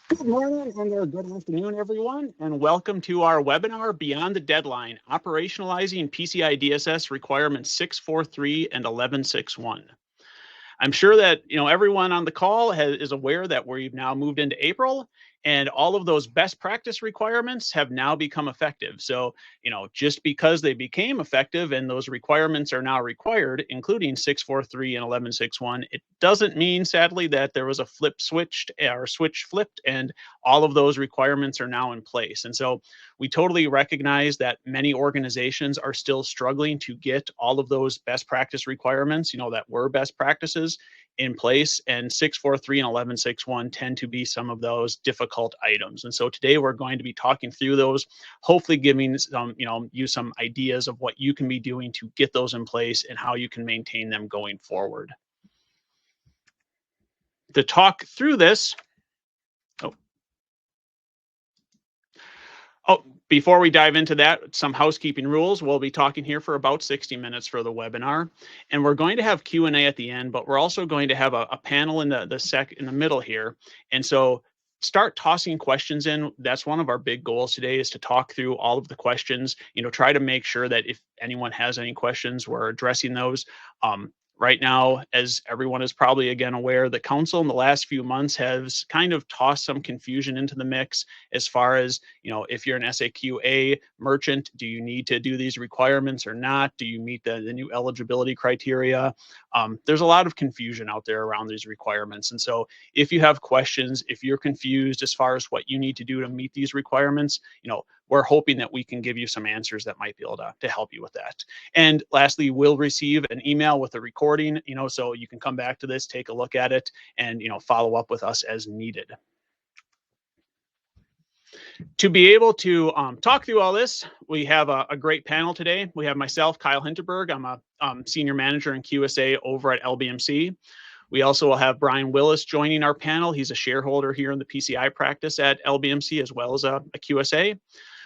Good morning and good afternoon, everyone, and welcome to our webinar, Beyond the Deadline, Operationalizing PCI DSS Requirements 643 and 1161. I'm sure that everyone on the call is aware that we've now moved into April, and all of those best practice requirements have now become effective. So, just because they became effective and those requirements are now required, including 643 and 1161, it doesn't mean, sadly, that there was a switch flipped and all of those requirements are now in place. And so we totally recognize that many organizations are still struggling to get all of those best practice requirements, that were best practices, in place, and 643 and 1161 tend to be some of those difficult items. And so today we're going to be talking through those, hopefully giving you some ideas of what you can be doing to get those in place and how you can maintain them going forward. To talk through this, before we dive into that, some housekeeping rules. We'll be talking here for about 60 minutes for the webinar, and we're going to have Q&A at the end, but we're also going to have a panel in the middle here. And so start tossing questions in. That's one of our big goals today, is to talk through all of the questions, try to make sure that if anyone has any questions, we're addressing those. Right now, as everyone is probably again aware, the council in the last few months has kind of tossed some confusion into the mix as far as, if you're an SAQA merchant, do you need to do these requirements or not? Do you meet the new eligibility criteria? There's a lot of confusion out there around these requirements. And so if you have questions, if you're confused as far as what you need to do to meet these requirements, we're hoping that we can give you some answers that might be able to help you with that. And lastly, we'll receive an email with a recording, so you can come back to this, take a look at it, and follow up with us as needed. To be able to talk through all this, we have a great panel today. We have myself, Kyle Hinterberg. I'm a senior manager in QSA over at LBMC. We also will have Brian Willis joining our panel. He's a shareholder here in the PCI practice at LBMC, as well as a QSA.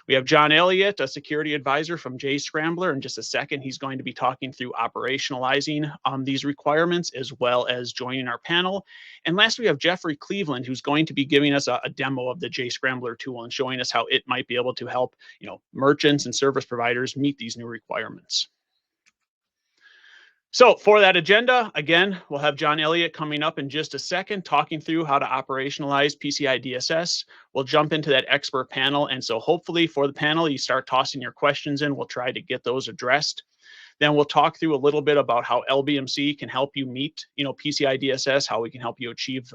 We have John Elliott, a security advisor from Jscrambler. In just a second, he's going to be talking through operationalizing these requirements, as well as joining our panel. And last, we have Jeffrey Cleveland, who's going to be giving us a demo of the Jscrambler tool and showing us how it might be able to help merchants and service providers meet these new requirements. So for that agenda, again, we'll have John Elliott coming up in just a second, talking through how to operationalize PCI DSS. We'll jump into that expert panel. And so hopefully for the panel, you start tossing your questions in. We'll try to get those addressed. Then we'll talk through a little bit about how LBMC can help you meet, PCI DSS, how we can help you achieve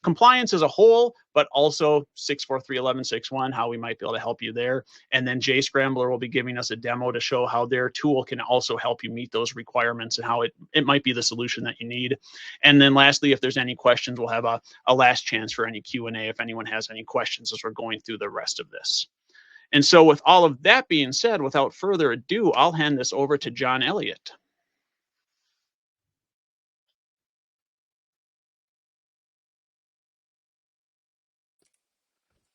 compliance as a whole, but also 643.1161, how we might be able to help you there. And then Jscrambler will be giving us a demo to show how their tool can also help you meet those requirements and how it might be the solution that you need. And then lastly, if there's any questions, we'll have a last chance for any Q&A if anyone has any questions as we're going through the rest of this. And so with all of that being said, without further ado, I'll hand this over to John Elliott.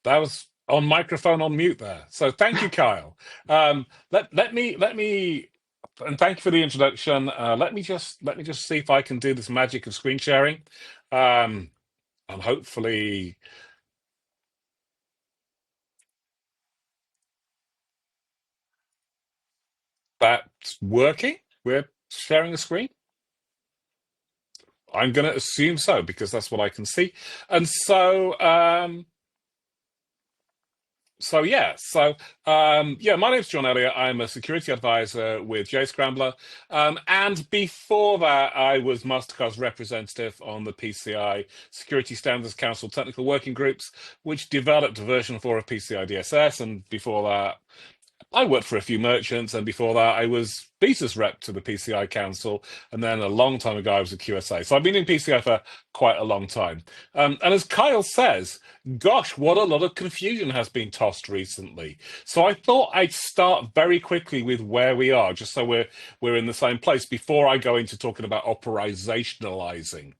That was on microphone on mute there. So thank you, Kyle. Let me, and thank you for the introduction. Let me just see if I can do this magic of screen sharing, and hopefully. That's working. We're sharing the screen. I'm going to assume so because that's what I can see. And so, my name's John Elliott. I'm a security advisor with Jscrambler. And before that, I was Mastercard's representative on the PCI Security Standards Council Technical Working Groups, which developed version 4 of PCI DSS. And before that, I worked for a few merchants, and before that, I was Beta's rep to the PCI Council, and then a long time ago, I was a QSA. So I've been in PCI for quite a long time. And as Kyle says, gosh, what a lot of confusion has been tossed recently. So I thought I'd start very quickly with where we are, just so we're in the same place before I go into talking about operationalizing.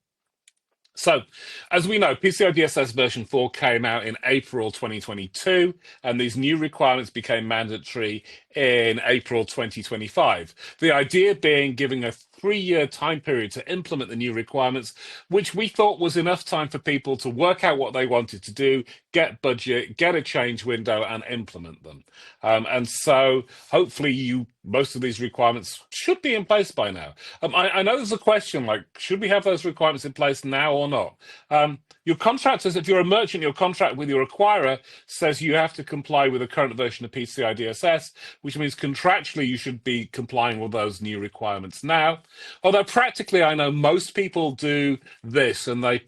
So, as we know, PCI DSS version 4 came out in April 2022, and these new requirements became mandatory in April 2025. The idea being giving a 3-year time period to implement the new requirements, which we thought was enough time for people to work out what they wanted to do, get budget, get a change window, and implement them. And so hopefully most of these requirements should be in place by now. I know there's a question like, should we have those requirements in place now or not? Your contract says, if you're a merchant, your contract with your acquirer says you have to comply with the current version of PCI DSS, which means contractually you should be complying with those new requirements now. Although practically, I know most people do this, and they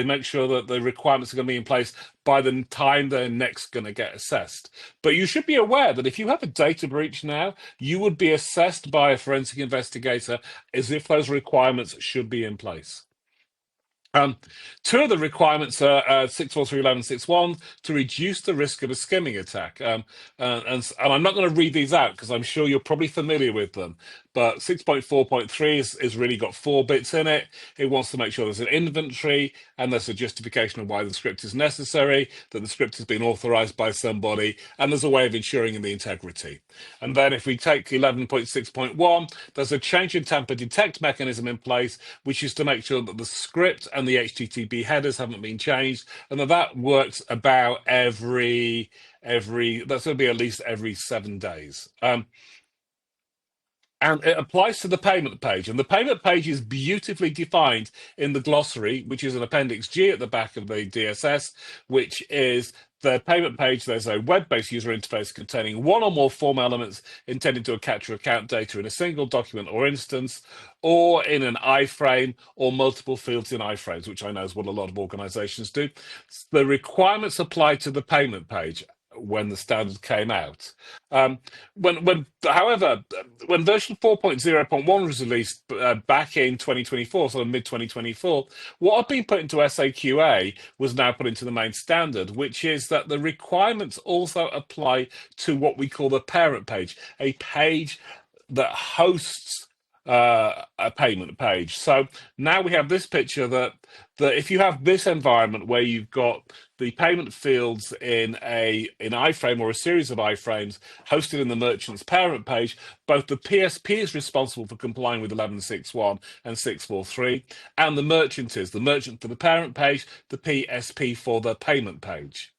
make sure that the requirements are going to be in place by the time they're next going to get assessed. But you should be aware that if you have a data breach now, you would be assessed by a forensic investigator as if those requirements should be in place. Two of the requirements are 643.11.6.1 to reduce the risk of a skimming attack. And I'm not going to read these out because I'm sure you're probably familiar with them. But 6.4.3 is really got 4 bits in it. It wants to make sure there's an inventory and there's a justification of why the script is necessary, that the script has been authorized by somebody, and there's a way of ensuring the integrity. And then if we take 11.6.1, there's a change in tamper detect mechanism in place, which is to make sure that the script and the HTTP headers haven't been changed, and that works about that's going to be at least every 7 days. And it applies to the payment page. And the payment page is beautifully defined in the glossary, which is an Appendix G at the back of the DSS, which is the payment page. There's a web-based user interface containing one or more form elements intended to capture account data in a single document or instance, or in an iframe, or multiple fields in iframes, which I know is what a lot of organizations do. The requirements apply to the payment page when the standard came out. However, when version 4.0.1 was released back in 2024, so mid-2024, what had been put into SAQA was now put into the main standard, which is that the requirements also apply to what we call the parent page, a page that hosts a payment page. So now we have this picture that if you have this environment where you've got the payment fields in an iframe or a series of iframes hosted in the merchant's parent page, both the PSP is responsible for complying with 11.6.1 and 6.4.3, and the merchant for the parent page, the PSP for the payment page.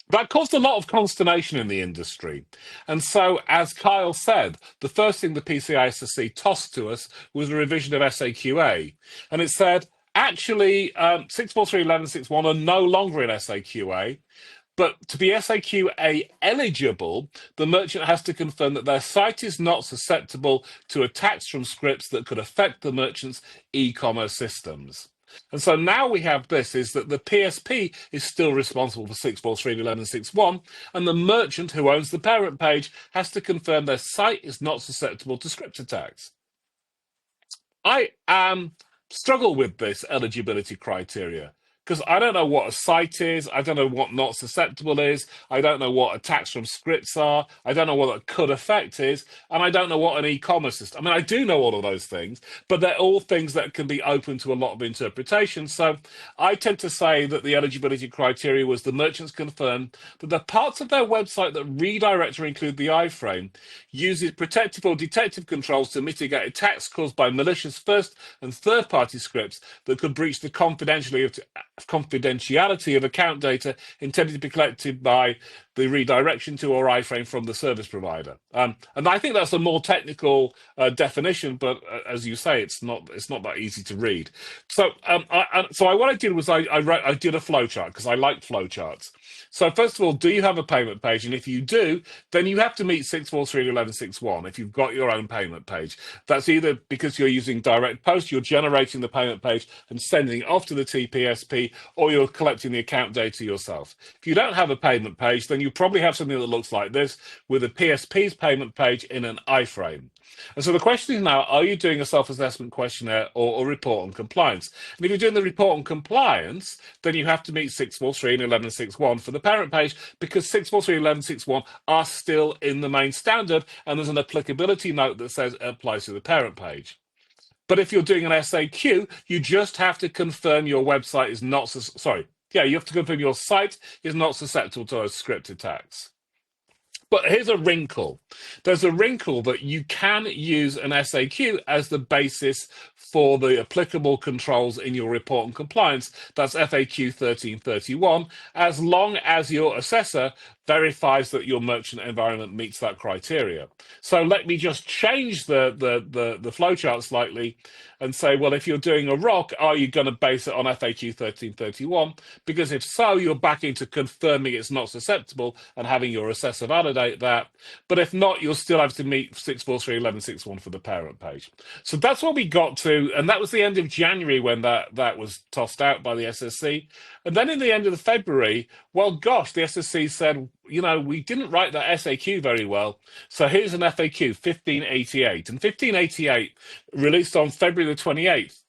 That caused a lot of consternation in the industry. And so, as Kyle said, the first thing the PCI DSS tossed to us was a revision of SAQA. And it said, actually, 643.11.6.1 are no longer in SAQA, but to be SAQA eligible, the merchant has to confirm that their site is not susceptible to attacks from scripts that could affect the merchant's e-commerce systems. And so now we have this, is that the PSP is still responsible for 643.11.6.1, and the merchant who owns the parent page has to confirm their site is not susceptible to script attacks. I struggle with this eligibility criteria, because I don't know what a site is, I don't know what not susceptible is, I don't know what attacks from scripts are, I don't know what a could affect is, and I don't know what an e-commerce system. I mean, I do know all of those things, but they're all things that can be open to a lot of interpretation. So I tend to say that the eligibility criteria was the merchants confirm that the parts of their website that redirect or include the iframe uses protective or detective controls to mitigate attacks caused by malicious first and third-party scripts that could breach the confidentiality of account data intended to be collected by the redirection to or iframe from the service provider. And I think that's a more technical definition, but as you say, it's not that easy to read. So what I did was I did a flowchart because I like flowcharts. So first of all, do you have a payment page? And if you do, then you have to meet 643.11.6.1 if you've got your own payment page. That's either because you're using direct post, you're generating the payment page and sending it off to the TPSP, or you're collecting the account data yourself. If you don't have a payment page, then you probably have something that looks like this, with a PSP's payment page in an iframe. And so the question is now, are you doing a self-assessment questionnaire or a report on compliance? And if you're doing the report on compliance, then you have to meet 643 and 11.6.1 for the parent page, because 643 and 11.6.1 are still in the main standard, and there's an applicability note that says it applies to the parent page. But if you're doing an SAQ, you just have to confirm your website is not, you have to confirm your site is not susceptible to those script attacks. But here's a wrinkle. There's a wrinkle that you can use an SAQ as the basis for the applicable controls in your report and compliance. That's FAQ 1331, as long as your assessor verifies that your merchant environment meets that criteria. So let me just change the flowchart slightly and say, well, if you're doing a ROC, are you going to base it on FAQ 1331? Because if so, you're back into confirming it's not susceptible and having your assessor validate that. But if not, you'll still have to meet 643.11.6.1 for the parent page. So that's what we got to, and that was the end of January when that was tossed out by the SSC. And then in the end of February, well, gosh, the SSC said, you know, we didn't write that SAQ very well. So here's an FAQ, 1588. And 1588, released on February the 28th,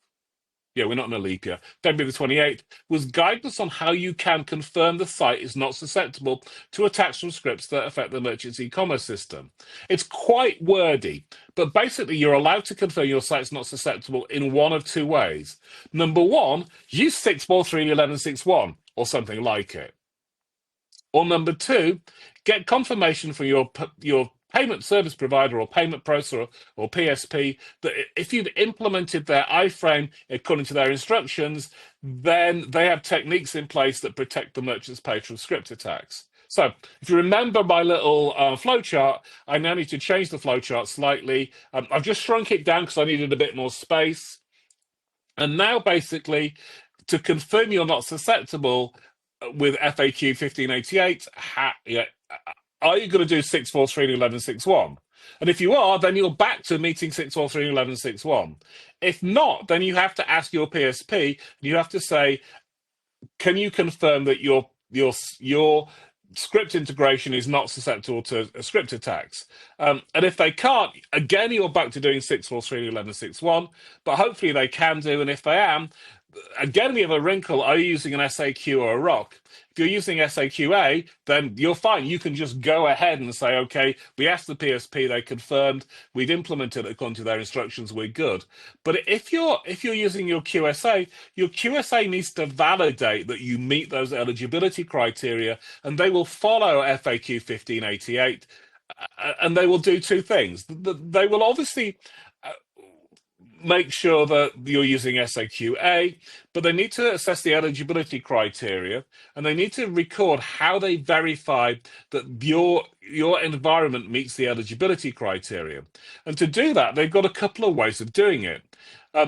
yeah, we're not in a leap year, February the 28th, was guidance on how you can confirm the site is not susceptible to attacks from scripts that affect the merchant's e-commerce system. It's quite wordy, but basically you're allowed to confirm your site's not susceptible in one of two ways. Number one, use 643.11.6.1 or something like it. Or number two, get confirmation from your payment service provider or payment processor or PSP that if you've implemented their iframe according to their instructions, then they have techniques in place that protect the merchant's page from script attacks. So if you remember my little flowchart, I now need to change the flowchart slightly. I've just shrunk it down because I needed a bit more space. And now basically, to confirm you're not susceptible with FAQ 1588, are you going to do 643.11.6.1? And if you are, then you're back to meeting 643.11.6.1. If not, then you have to ask your PSP, you have to say, can you confirm that your script integration is not susceptible to script attacks? And if they can't, again, you're back to doing 643.11.6.1, but hopefully they can do, and if they am, again, we have a wrinkle. Are you using an SAQ or a ROC? If you're using SAQA, then you're fine. You can just go ahead and say, okay, we asked the PSP, they confirmed, we've implemented it according to their instructions, we're good. But if you're using your QSA needs to validate that you meet those eligibility criteria, and they will follow FAQ 1588, and they will do two things. They will obviously make sure that you're using SAQA, but they need to assess the eligibility criteria, and they need to record how they verify that your environment meets the eligibility criteria. And to do that, they've got a couple of ways of doing it.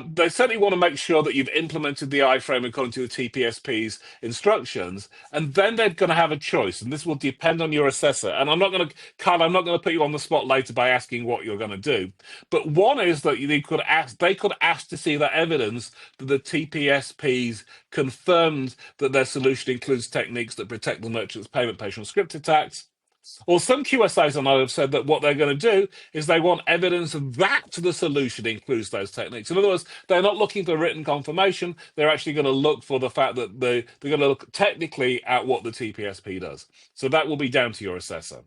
They certainly want to make sure that you've implemented the iframe according to the TPSP's instructions, and then they're going to have a choice, and this will depend on your assessor. And Kyle, I'm not going to put you on the spot later by asking what you're going to do. But one is that they could ask to see that evidence that the TPSP's confirmed that their solution includes techniques that protect the merchant's payment page from script attacks. Or some QSAs I know have said that what they're going to do is they want evidence that the solution includes those techniques. In other words, they're not looking for written confirmation. They're actually going to look for the fact that they're going to look technically at what the TPSP does. So that will be down to your assessor.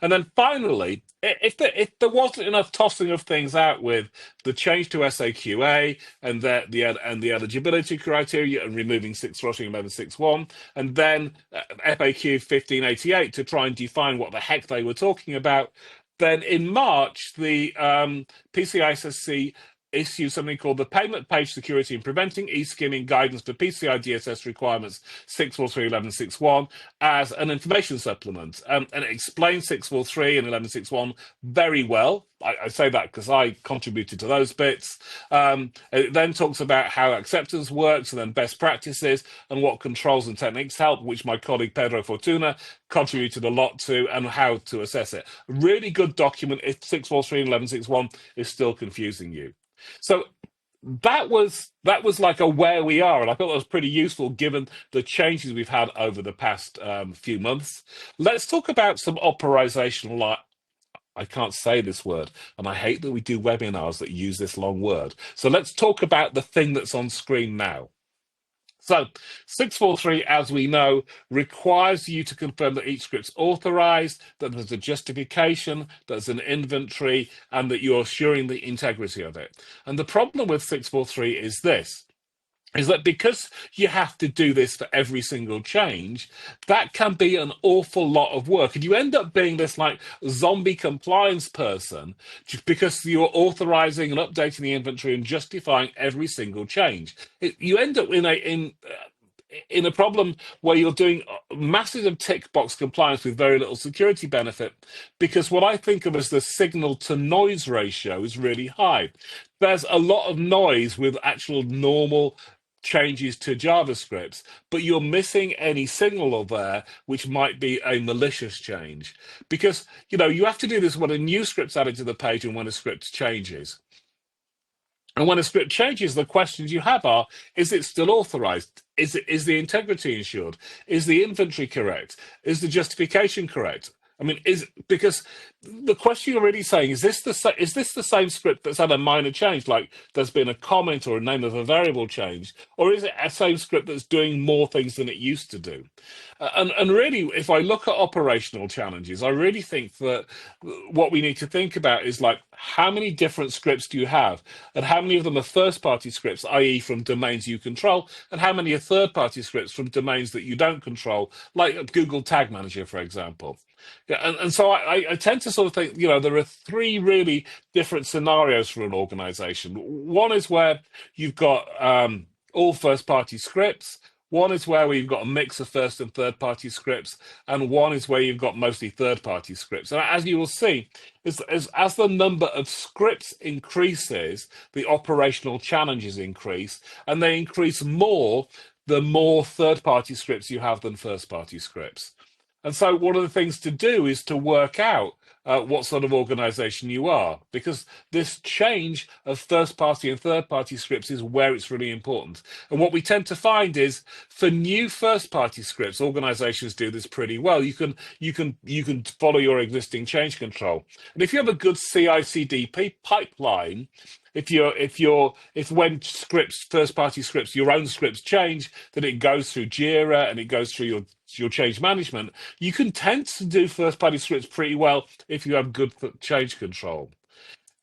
And then finally, if there wasn't enough tossing of things out with the change to SAQA and the eligibility criteria and removing 643.11.6.1, and then FAQ 1588 to try and define what the heck they were talking about, then in March, the PCI SSC issued something called the Payment Page Security and Preventing E-Skimming Guidance for PCI DSS Requirements 643.11.6.1 as an information supplement. And it explains 643 and 11.6.1 very well. I say that because I contributed to those bits. It then talks about how acceptance works and then best practices and what controls and techniques help, which my colleague Pedro Fortuna contributed a lot to, and how to assess it. Really good document if 643 and 11.6.1 is still confusing you. So that was like a where we are, and I thought that was pretty useful given the changes we've had over the past few months. Let's talk about some operational. I can't say this word, and I hate that we do webinars that use this long word. So let's talk about the thing that's on screen now. So 643, as we know, requires you to confirm that each script's authorized, that there's a justification, that there's an inventory, and that you're assuring the integrity of it. And the problem with 643 is this. is that because you have to do this for every single change, that can be an awful lot of work. And you end up being this like zombie compliance person just because you're authorizing and updating the inventory and justifying every single change. You end up in a problem where you're doing massive tick box compliance with very little security benefit, because what I think of as the signal to noise ratio is really high. There's a lot of noise with actual normal changes to JavaScript, but you're missing any signal there, which might be a malicious change. Because, you have to do this when a new script's added to the page and when a script changes. And when a script changes, the questions you have are, is it still authorized? Is the integrity ensured? Is the inventory correct? Is the justification correct? I mean, because the question you're really saying, is this the same script that's had a minor change, like there's been a comment or a name of a variable change, or is it a same script that's doing more things than it used to do? And really, if I look at operational challenges, I really think that what we need to think about is like, how many different scripts do you have, and how many of them are first-party scripts, i.e. from domains you control, and how many are third-party scripts from domains that you don't control, like Google Tag Manager, for example. Yeah, and so I tend to sort of think, there are three really different scenarios for an organization. One is where you've got all first-party scripts. One is where we've got a mix of first and third-party scripts, and one is where you've got mostly third-party scripts. And as you will see, as the number of scripts increases, the operational challenges increase, and they increase more the more third-party scripts you have than first-party scripts. And so one of the things to do is to work out what sort of organization you are, because this change of first-party and third-party scripts is where it's really important. And what we tend to find is for new first-party scripts, organizations do this pretty well. You can follow your existing change control. And if you have a good CI/CD pipeline, if when scripts, first-party scripts, your own scripts change, that it goes through Jira and it goes through your change management, you can tend to do first-party scripts pretty well if you have good change control.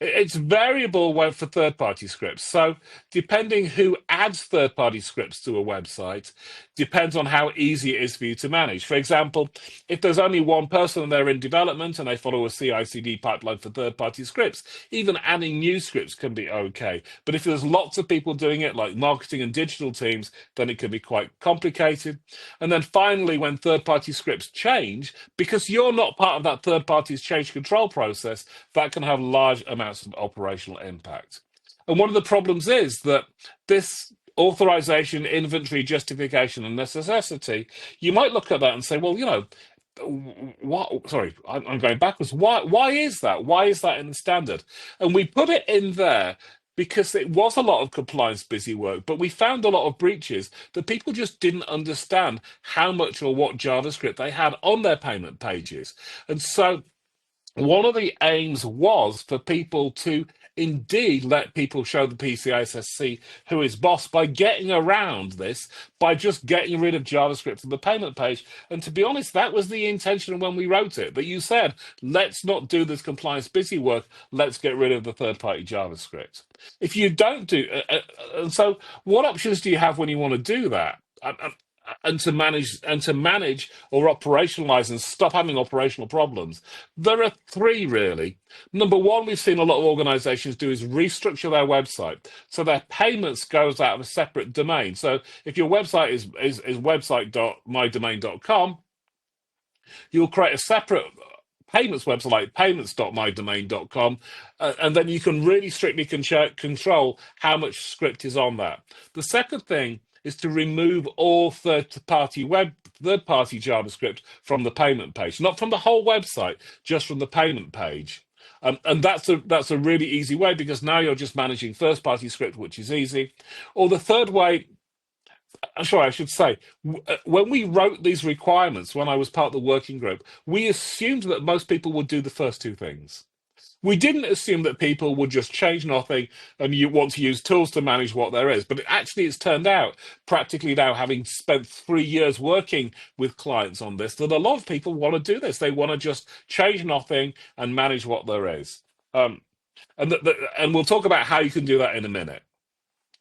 It's variable for third-party scripts. So depending who adds third-party scripts to a website depends on how easy it is for you to manage. For example, if there's only one person and they're in development and they follow a CI/CD pipeline for third-party scripts, even adding new scripts can be okay. But if there's lots of people doing it, like marketing and digital teams, then it can be quite complicated. And then finally, when third-party scripts change, because you're not part of that third party's change control process, that can have large amounts of operational impact. And one of the problems is that this authorization, inventory, justification, and necessity, you might look at that and say, well, I'm going backwards. Why is that? Why is that in the standard? And we put it in there because it was a lot of compliance busy work, but we found a lot of breaches that people just didn't understand how much or what JavaScript they had on their payment pages. And so one of the aims was for people to indeed let people show the PCI DSS who is boss by getting around this, by just getting rid of JavaScript from the payment page. And to be honest, that was the intention when we wrote it, that you said, let's not do this compliance busy work, let's get rid of the third-party JavaScript. If you don't do, and so what options do you have when you want to do that? And to manage or operationalize and stop having operational problems, there are three really. Number one, we've seen a lot of organizations do is restructure their website so their payments goes out of a separate domain. So if your website is website.mydomain.com, you'll create a separate payments website like payments.mydomain.com, and then you can really strictly control how much script is on that. The second thing is to remove all third-party JavaScript from the payment page, not from the whole website, just from the payment page. And that's a really easy way, because now you're just managing first-party script, which is easy. Or the third way, sorry, I should say, when we wrote these requirements, when I was part of the working group, we assumed that most people would do the first two things. We didn't assume that people would just change nothing and you want to use tools to manage what there is. But it's turned out, practically now, having spent 3 years working with clients on this, that a lot of people want to do this. They want to just change nothing and manage what there is. And we'll talk about how you can do that in a minute.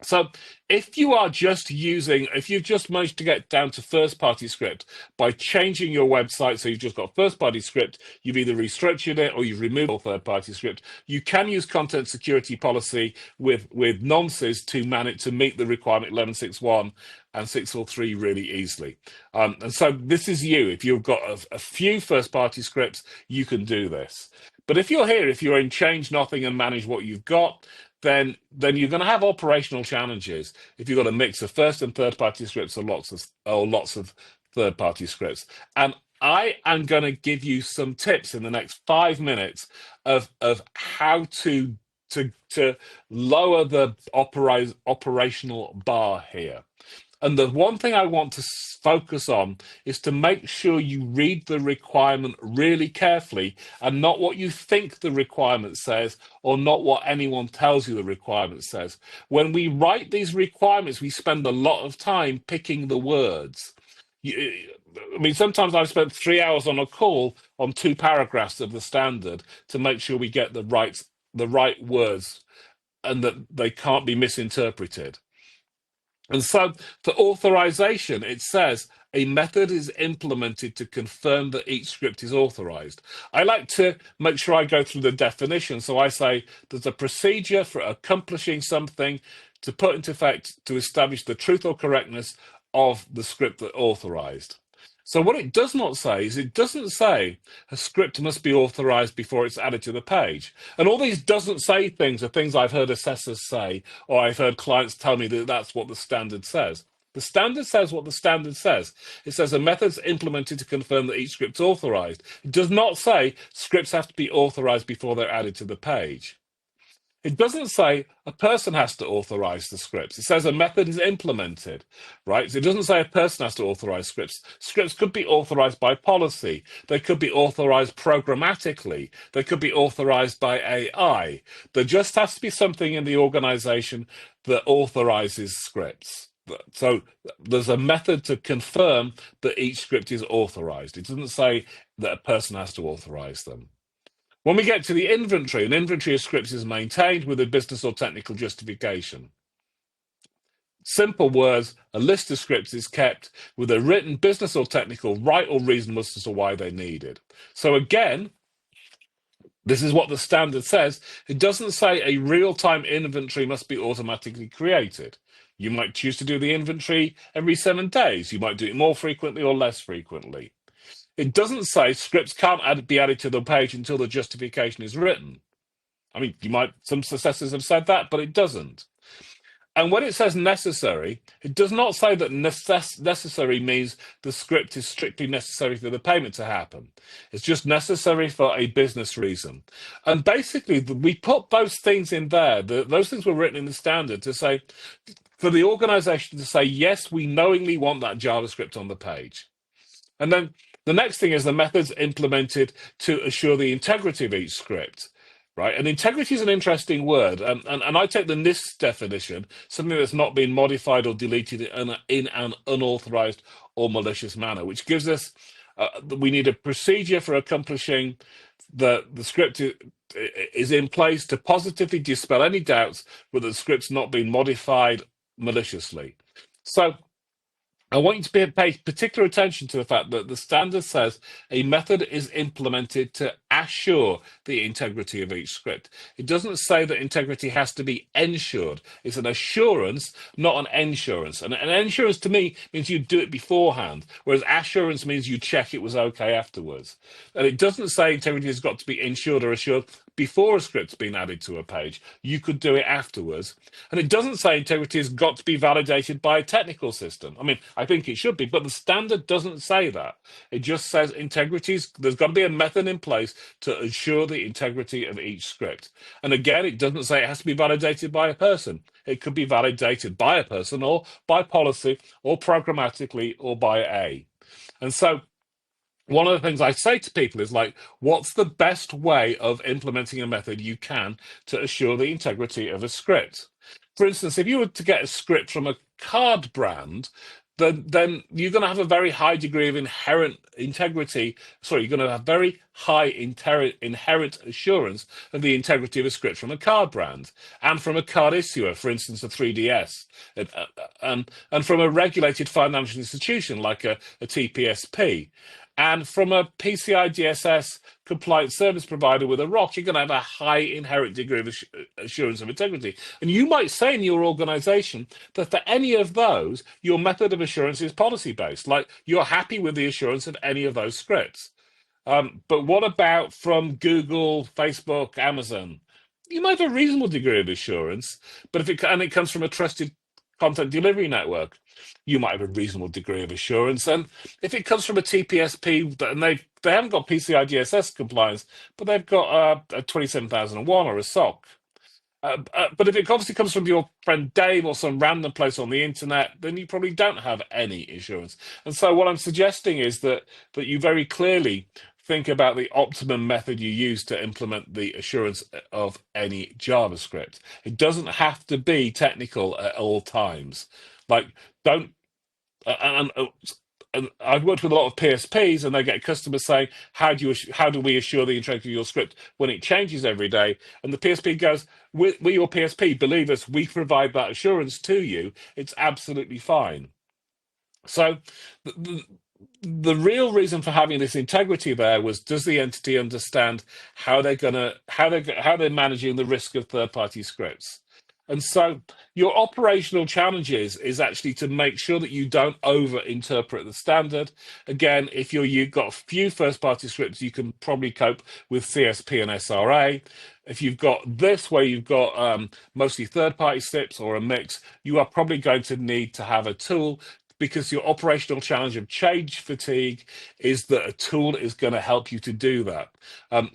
So if you've just managed to get down to first-party script by changing your website, so you've just got first-party script, you've either restructured it or you've removed all third-party script, you can use content security policy with nonces to meet the requirement 1161 and 643 really easily. And so this is you. If you've got a few first-party scripts, you can do this. But if you're in change nothing and manage what you've got, then you're going to have operational challenges if you've got a mix of first and third party scripts or lots of third party scripts. And I am going to give you some tips in the next 5 minutes of how to lower the operational bar here. And the one thing I want to focus on is to make sure you read the requirement really carefully and not what you think the requirement says or not what anyone tells you the requirement says. When we write these requirements, we spend a lot of time picking the words. I mean, sometimes I've spent 3 hours on a call on 2 paragraphs of the standard to make sure we get the right words and that they can't be misinterpreted. And so for authorization, it says a method is implemented to confirm that each script is authorized. I like to make sure I go through the definition. So I say there's a procedure for accomplishing something to put into effect to establish the truth or correctness of the script that authorized. So what it does not say is it doesn't say a script must be authorized before it's added to the page. And all these doesn't say things are things I've heard assessors say, or I've heard clients tell me that that's what the standard says. The standard says what the standard says. It says a method's implemented to confirm that each script's authorized. It does not say scripts have to be authorized before they're added to the page. It doesn't say a person has to authorize the scripts. It says a method is implemented, right? So it doesn't say a person has to authorize scripts. Scripts could be authorized by policy. They could be authorized programmatically. They could be authorized by AI. There just has to be something in the organization that authorizes scripts. So there's a method to confirm that each script is authorized. It doesn't say that a person has to authorize them. When we get to the inventory, an inventory of scripts is maintained with a business or technical justification. Simple words, a list of scripts is kept with a written business or technical right or reason as to why they're needed. So again, this is what the standard says. It doesn't say a real-time inventory must be automatically created. You might choose to do the inventory every 7 days. You might do it more frequently or less frequently. It doesn't say scripts can't be added to the page until the justification is written. I mean, some assessors have said that, but it doesn't. And when it says necessary, it does not say that necessary means the script is strictly necessary for the payment to happen. It's just necessary for a business reason. And basically, we put those things in there. Those things were written in the standard to say, for the organization to say, yes, we knowingly want that JavaScript on the page. And then the next thing is the methods implemented to assure the integrity of each script, right? And integrity is an interesting word. And I take the NIST definition, something that's not been modified or deleted in an unauthorized or malicious manner, which gives us, we need a procedure for accomplishing the script is in place to positively dispel any doubts that the script's not been modified maliciously. So I want you to pay particular attention to the fact that the standard says a method is implemented to assure the integrity of each script. It doesn't say that integrity has to be ensured. It's an assurance, not an ensurance. And an ensurance to me means you do it beforehand, whereas assurance means you check it was okay afterwards. And it doesn't say integrity has got to be ensured or assured before a script's been added to a page. You could do it afterwards. And it doesn't say integrity has got to be validated by a technical system. I mean, I think it should be, but the standard doesn't say that. It just says there's got to be a method in place to ensure the integrity of each script. And again, it doesn't say it has to be validated by a person. It could be validated by a person or by policy or programmatically or by A. And so one of the things I say to people is like, what's the best way of implementing a method you can to assure the integrity of a script? For instance, if you were to get a script from a card brand, then you're going to have a very high degree of inherent integrity. Sorry, you're going to have very high inherent assurance of the integrity of a script from a card brand and from a card issuer, for instance, a 3DS, and from a regulated financial institution like a TPSP. And from a PCI DSS compliant service provider with a ROC, you're going to have a high inherent degree of assurance of integrity. And you might say in your organization that for any of those, your method of assurance is policy-based, like you're happy with the assurance of any of those scripts. But what about from Google, Facebook, Amazon? You might have a reasonable degree of assurance, but it comes from a trusted content delivery network, you might have a reasonable degree of assurance. And if it comes from a TPSP and they haven't got PCI DSS compliance, but they've got a 27001 or a SOC. But if it obviously comes from your friend Dave or some random place on the internet, then you probably don't have any assurance. And so what I'm suggesting is that you very clearly think about the optimum method you use to implement the assurance of any JavaScript. It doesn't have to be technical at all times. Like, don't, and I've worked with a lot of PSPs, and they get customers saying, how do we assure the integrity of your script when it changes every day? And the PSP goes, we're your PSP, believe us, we provide that assurance to you. It's absolutely fine. So the real reason for having this integrity there was, does the entity understand how they're managing the risk of third-party scripts? And so your operational challenges is actually to make sure that you don't over-interpret the standard. Again, if you've got a few first-party scripts, you can probably cope with CSP and SRA. If you've got this, where you've got mostly third-party scripts or a mix, you are probably going to need to have a tool, because your operational challenge of change fatigue is that a tool is going to help you to do that. And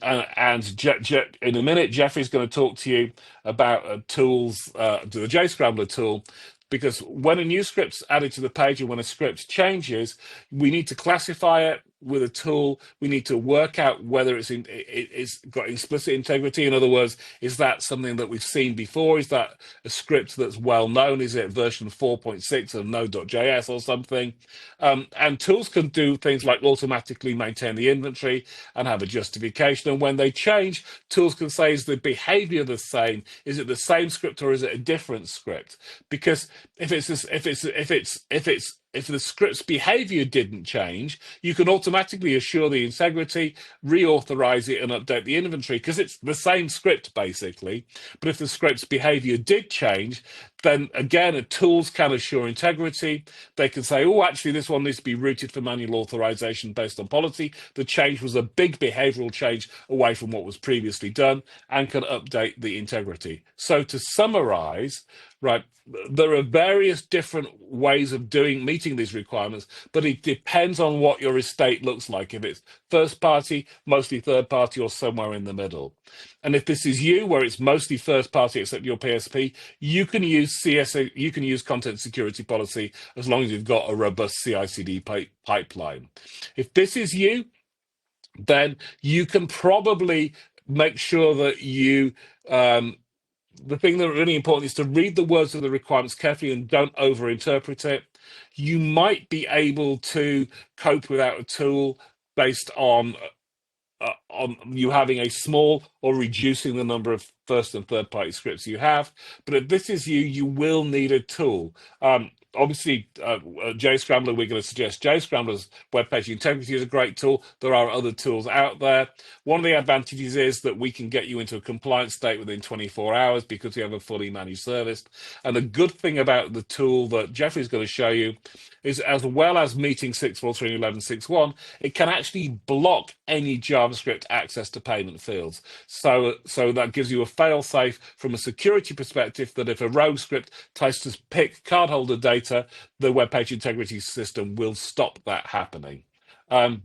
in a minute, Jeffrey's going to talk to you about tools, the Jscrambler tool, because when a new script's added to the page and when a script changes, we need to classify it with a tool. We need to work out whether it's got explicit integrity. In other words, is that something that we've seen before? Is that a script that's well known? Is it version 4.6 of Node.js or something? And tools can do things like automatically maintain the inventory and have a justification. And when they change, tools can say, is the behavior the same? Is it the same script or is it a different script? Because if the script's behavior didn't change, you can automatically assure the integrity, reauthorize it, and update the inventory, because it's the same script, basically. But if the script's behavior did change, then again, tools can assure integrity. They can say, oh, actually, this one needs to be routed for manual authorization based on policy. The change was a big behavioral change away from what was previously done, and can update the integrity. So to summarize, right, there are various different ways of meeting these requirements, but it depends on what your estate looks like. If it's first party, mostly third party, or somewhere in the middle. And if this is you, where it's mostly first party except your PSP, you can use you can use content security policy as long as you've got a robust CI/CD pipeline. If this is you, then you can probably make sure that you the thing that's really important is to read the words of the requirements carefully and don't over-interpret it. You might be able to cope without a tool based on you having a small or reducing the number of first and third party scripts you have. But if this is you, you will need a tool. Obviously, Jscrambler, we're going to suggest Jscrambler's Webpage Integrity is a great tool. There are other tools out there. One of the advantages is that we can get you into a compliant state within 24 hours because we have a fully managed service. And the good thing about the tool that Jeffrey's going to show you is, as well as meeting 643 and 1161, it can actually block any JavaScript access to payment fields. So that gives you a fail-safe from a security perspective, that if a rogue script tries to pick cardholder data, the web page integrity system will stop that happening. And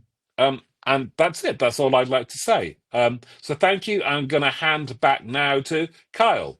that's it. That's all I'd like to say. So thank you. I'm going to hand back now to Kyle.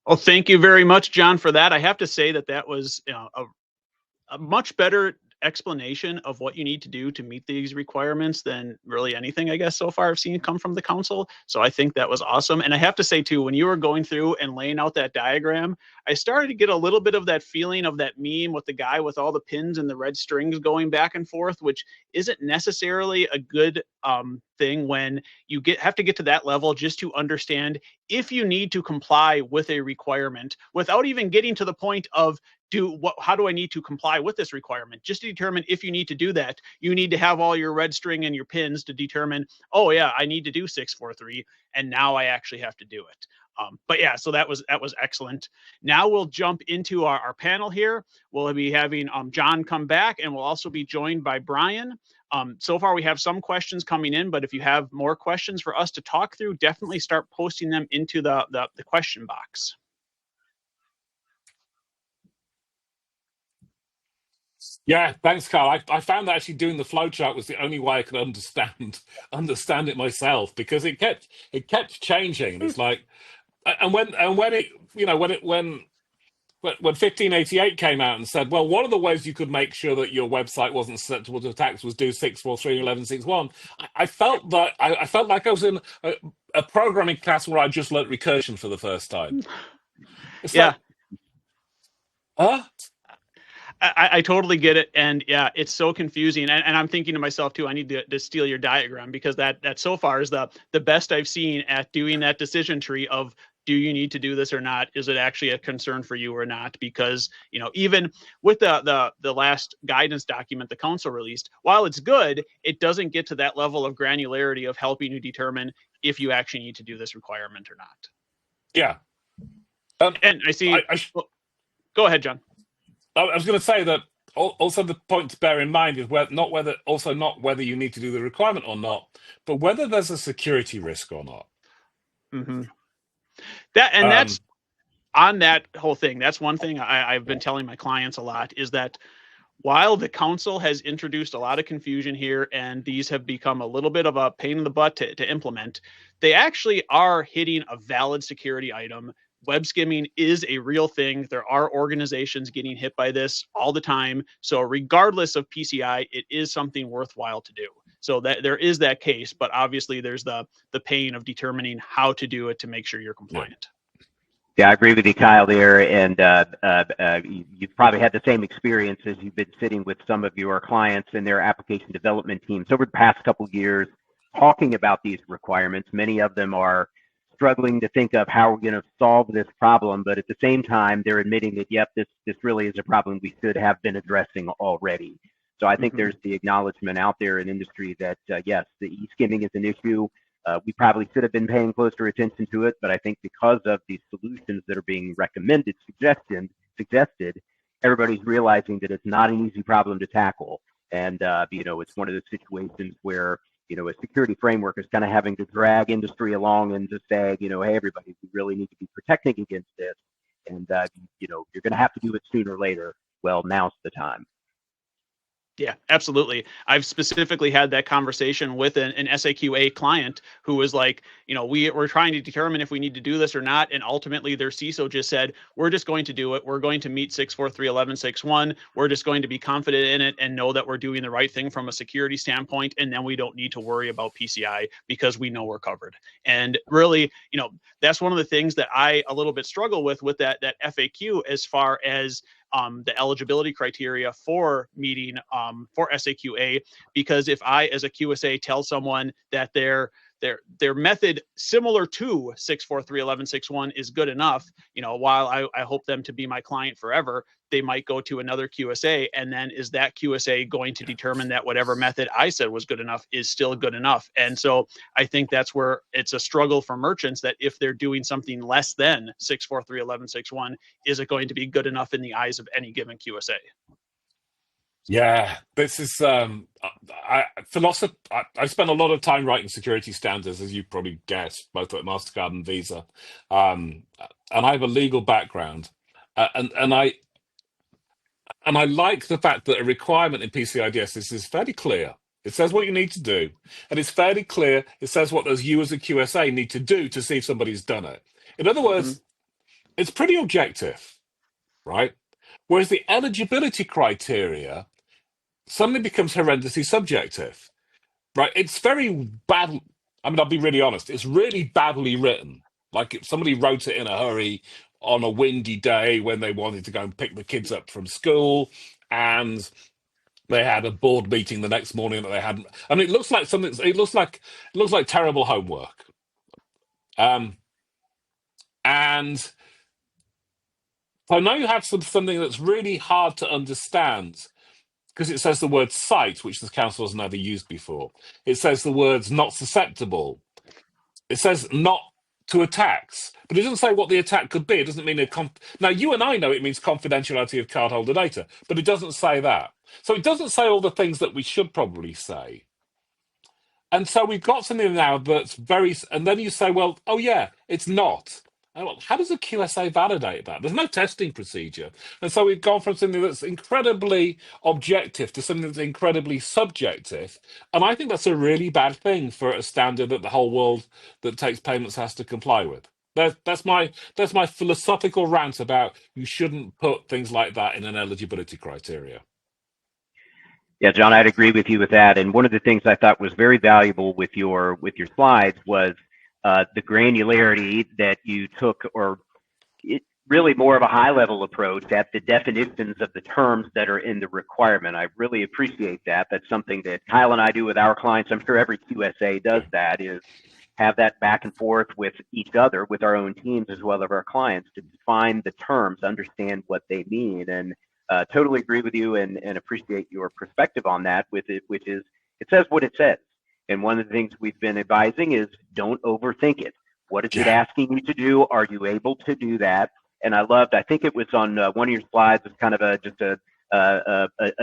Well, thank you very much, John, for that. I have to say that was a much better explanation of what you need to do to meet these requirements than really anything, I guess, so far I've seen come from the council. So I think that was awesome. And I have to say too, when you were going through and laying out that diagram, I started to get a little bit of that feeling of that meme with the guy with all the pins and the red strings going back and forth, which isn't necessarily a good thing when you have to get to that level just to understand if you need to comply with a requirement without even getting to the point of how do I need to comply with this requirement? Just to determine if you need to do that, you need to have all your red string and your pins to determine, oh yeah, I need to do 643, and now I actually have to do it. But yeah, so that was excellent. Now we'll jump into our panel here. We'll be having John come back, and we'll also be joined by Brian. So far we have some questions coming in, but if you have more questions for us to talk through, definitely start posting them into the question box. Yeah, thanks, Carl. I found that actually doing the flowchart was the only way I could understand it myself, because it kept changing. It's like, and when it, you know, when 1588 came out and said, well, one of the ways you could make sure that your website wasn't susceptible to attacks was do 643 and 1161. I felt like I was in a programming class where I just learnt recursion for the first time. It's yeah. Like, huh? I totally get it. And yeah, it's so confusing. And I'm thinking to myself too, I need to steal your diagram, because that so far is the best I've seen at doing that decision tree of, do you need to do this or not? Is it actually a concern for you or not? Because, you know, even with the last guidance document the council released, while it's good, it doesn't get to that level of granularity of helping you determine if you actually need to do this requirement or not. Yeah. And I see. Go ahead, John. I was going to say that also the point to bear in mind is not whether you need to do the requirement or not, but whether there's a security risk or not. Mm-hmm. That's on that whole thing. That's one thing I've been telling my clients a lot, is that while the council has introduced a lot of confusion here, and these have become a little bit of a pain in the butt to implement, they actually are hitting a valid security item. Web skimming is a real thing. There are organizations getting hit by this all the time. So regardless of PCI, it is something worthwhile to do. So that there is that case, but obviously there's the pain of determining how to do it to make sure you're compliant. Yeah, I agree with you, Kyle, there. And you've probably had the same experience as you've been sitting with some of your clients and their application development teams over the past couple of years, talking about these requirements. Many of them are struggling to think of how we're going to solve this problem, but at the same time, they're admitting that, yep, this really is a problem we should have been addressing already. So I think there's the acknowledgement out there in industry that, yes, the e-skimming is an issue. We probably should have been paying closer attention to it, but I think because of the solutions that are being recommended, suggested, everybody's realizing that it's not an easy problem to tackle. And, you know, it's one of those situations where, you know, a security framework is kind of having to drag industry along and just say, you know, hey, everybody, we really need to be protecting against this. And, you know, you're going to have to do it sooner or later. Well, now's the time. Yeah, absolutely. I've specifically had that conversation with an SAQA client who was like, you know, we're trying to determine if we need to do this or not. And ultimately their CISO just said, we're just going to do it. We're going to meet 643.1161. We're just going to be confident in it and know that we're doing the right thing from a security standpoint. And then we don't need to worry about PCI because we know we're covered. And really, you know, that's one of the things that I a little bit struggle with that FAQ, as far as the eligibility criteria for meeting for SAQA, because if I, as a QSA, tell someone that their method similar to 643.1161 is good enough, you know, while I hope them to be my client forever, they might go to another QSA, and then is that QSA going to determine that whatever method I said was good enough is still good enough? And so I think that's where it's a struggle for merchants, that if they're doing something less than 643.1161, is it going to be good enough in the eyes of any given QSA? Yeah, this is I spent a lot of time writing security standards, as you probably guessed, both at MasterCard and Visa, and I have a legal background, and I like the fact that a requirement in PCI DSS is fairly clear. It says what you need to do, and it's fairly clear. It says what those you as a QSA need to do to see if somebody's done it. In other words, it's pretty objective, right? Whereas the eligibility criteria suddenly becomes horrendously subjective, right? It's very bad. I mean, I'll be really honest. It's really badly written. Like if somebody wrote it in a hurry on a windy day when they wanted to go and pick the kids up from school, and they had a board meeting the next morning that they hadn't. I mean, it looks like something. It looks like terrible homework. And so now you have something that's really hard to understand because it says the word site, which the council has never used before. It says the words not susceptible. It says not to attacks, but it doesn't say what the attack could be. It doesn't mean now you and I know it means confidentiality of cardholder data, but it doesn't say that. So it doesn't say all the things that we should probably say. And so we've got something now that's very, and then you say, well, oh yeah, it's not. Well, how does a QSA validate that? There's no testing procedure. And so we've gone from something that's incredibly objective to something that's incredibly subjective. And I think that's a really bad thing for a standard that the whole world that takes payments has to comply with. That's my philosophical rant about you shouldn't put things like that in an eligibility criteria. Yeah, John, I'd agree with you with that. And one of the things I thought was very valuable with your slides was the granularity that you took, or really more of a high-level approach at the definitions of the terms that are in the requirement. I really appreciate that. That's something that Kyle and I do with our clients. I'm sure every QSA does that, is have that back and forth with each other, with our own teams as well as our clients, to define the terms, understand what they mean. And totally agree with you and appreciate your perspective on that with it, which is it says what it says. And one of the things we've been advising is don't overthink it. What is it asking you to do? Are you able to do that? And I think it was on one of your slides, it's kind of just a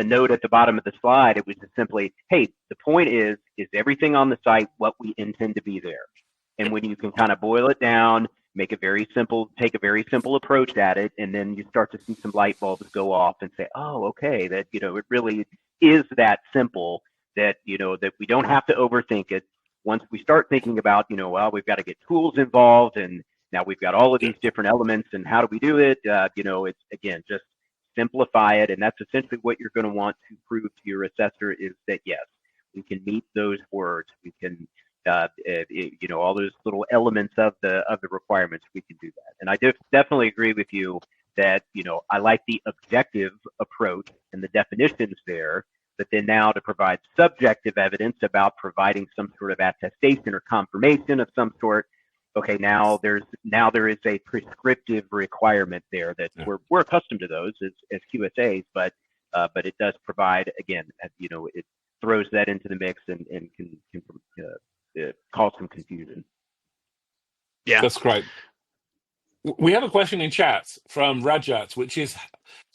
note at the bottom of the slide. It was just simply, hey, the point is everything on the site what we intend to be there? And when you can kind of boil it down, make it very simple, take a very simple approach at it, and then you start to see some light bulbs go off and say, oh, okay, that, it really is that simple, that, that we don't have to overthink it. Once we start thinking about, well, we've got to get tools involved, and now we've got all of these different elements, and how do we do it? It's, again, just simplify it. And that's essentially what you're going to want to prove to your assessor, is that, yes, we can meet those words. We can, all those little elements of the requirements, we can do that. And I definitely agree with you that, I like the objective approach and the definitions there, but then now to provide subjective evidence about providing some sort of attestation or confirmation of some sort. Okay, now there is a prescriptive requirement there that we're accustomed to those as QSAs, but it does provide, again, it throws that into the mix and can cause some confusion. Yeah, that's great. We have a question in chat from Rajat, which is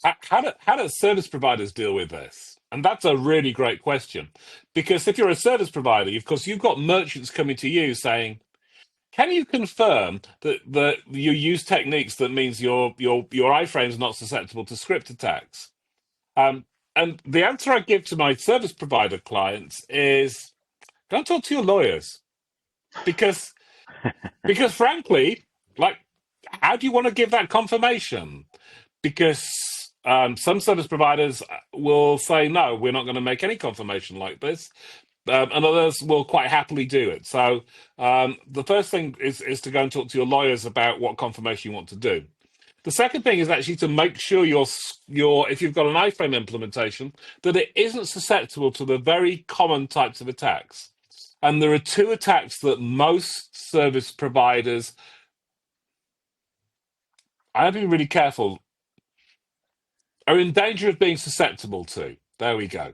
how do service providers deal with this? And that's a really great question, because if you're a service provider, of course, you've got merchants coming to you saying, can you confirm that you use techniques that means your iframe is not susceptible to script attacks? And the answer I give to my service provider clients is, go and talk to your lawyers, because frankly, like, how do you want to give that confirmation? Because some service providers will say, no, we're not going to make any confirmation like this. And others will quite happily do it. So the first thing is to go and talk to your lawyers about what confirmation you want to do. The second thing is actually to make sure if you've got an iframe implementation, that it isn't susceptible to the very common types of attacks. And there are two attacks that most service providers, I have to be really careful, are in danger of being susceptible to. There we go.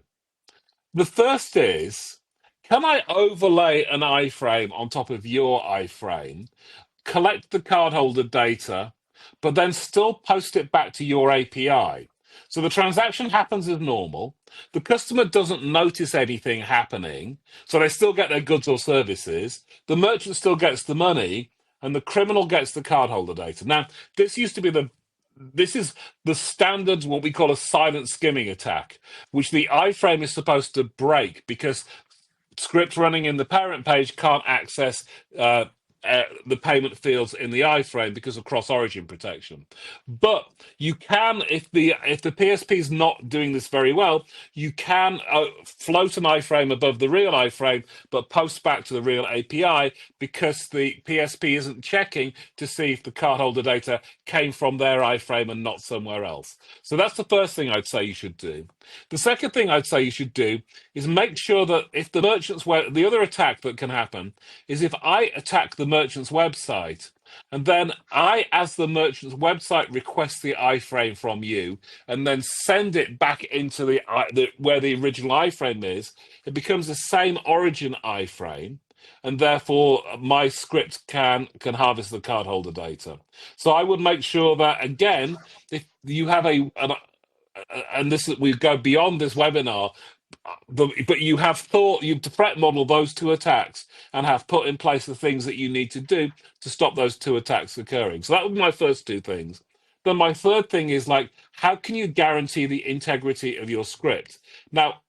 The first is, can I overlay an iframe on top of your iframe, collect the cardholder data, but then still post it back to your API? So the transaction happens as normal. The customer doesn't notice anything happening, so they still get their goods or services. The merchant still gets the money, and the criminal gets the cardholder data. Now, this is the standard, what we call a silent skimming attack, which the iframe is supposed to break because script running in the parent page can't access the payment fields in the iframe because of cross-origin protection. But you can, if the PSP is not doing this very well, you can float an iframe above the real iframe, but post back to the real API because the PSP isn't checking to see if the cardholder data came from their iframe and not somewhere else. So that's the first thing I'd say you should do. The second thing I'd say you should do is make sure that if the merchant's the other attack that can happen is if I attack the merchant's website and then I, as the merchant's website, request the iframe from you and then send it back into where the original iframe is, it becomes the same origin iframe, and therefore my script can harvest the cardholder data. So I would make sure that, again, if you have and this we go beyond this webinar, but you have you've threat modeled those two attacks and have put in place the things that you need to do to stop those two attacks occurring. So that would be my first two things. Then my third thing is, like, how can you guarantee the integrity of your script? Now,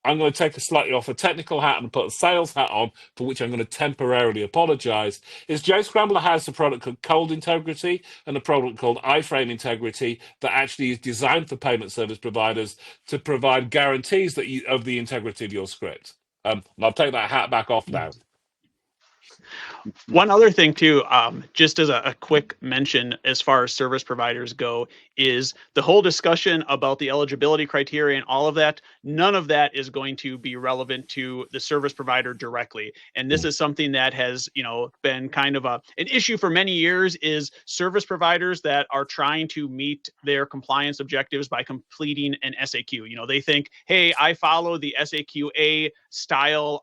I'm going to take a slightly off a technical hat and put a sales hat on, for which I'm going to temporarily apologize. Jscrambler has a product called Cold Integrity and a product called iframe Integrity that actually is designed for payment service providers to provide guarantees that of the integrity of your script. And I'll take that hat back off now. One other thing too, just as a quick mention as far as service providers go, is the whole discussion about the eligibility criteria and all of that, none of that is going to be relevant to the service provider directly. And this is something that has, been kind of an issue for many years, is service providers that are trying to meet their compliance objectives by completing an SAQ. They think, hey, I follow the SAQA style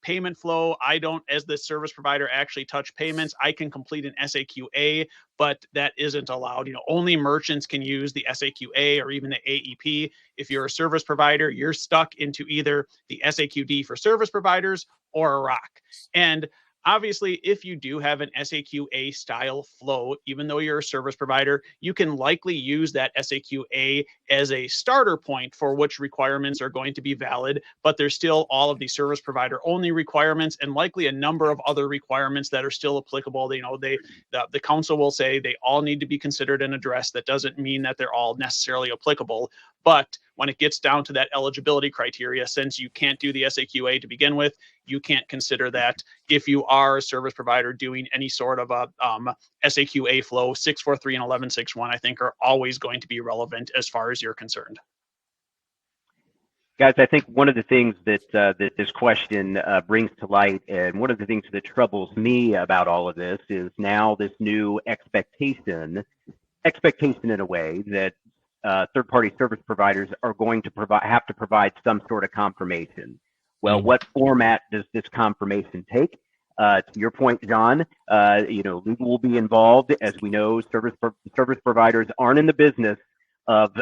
payment flow. I don't, as the service provider, actually touch payments. I can complete an SAQA, but that isn't allowed. Only merchants can use the SAQA or even the AEP. If you're a service provider, you're stuck into either the SAQD for service providers or a ROC. And obviously, if you do have an SAQA style flow, even though you're a service provider, you can likely use that SAQA as a starter point for which requirements are going to be valid, but there's still all of the service provider only requirements and likely a number of other requirements that are still applicable. The council will say they all need to be considered and addressed. That doesn't mean that they're all necessarily applicable. But when it gets down to that eligibility criteria, since you can't do the SAQA to begin with, you can't consider that if you are a service provider doing any sort of a SAQA flow. 643 and 1161, I think, are always going to be relevant as far as you're concerned. Guys, I think one of the things that this question brings to light, and one of the things that troubles me about all of this, is now this new expectation in a way that third-party service providers are going to have to provide some sort of confirmation. Well, what format does this confirmation take? To your point, John, legal will be involved. As we know, service providers aren't in the business of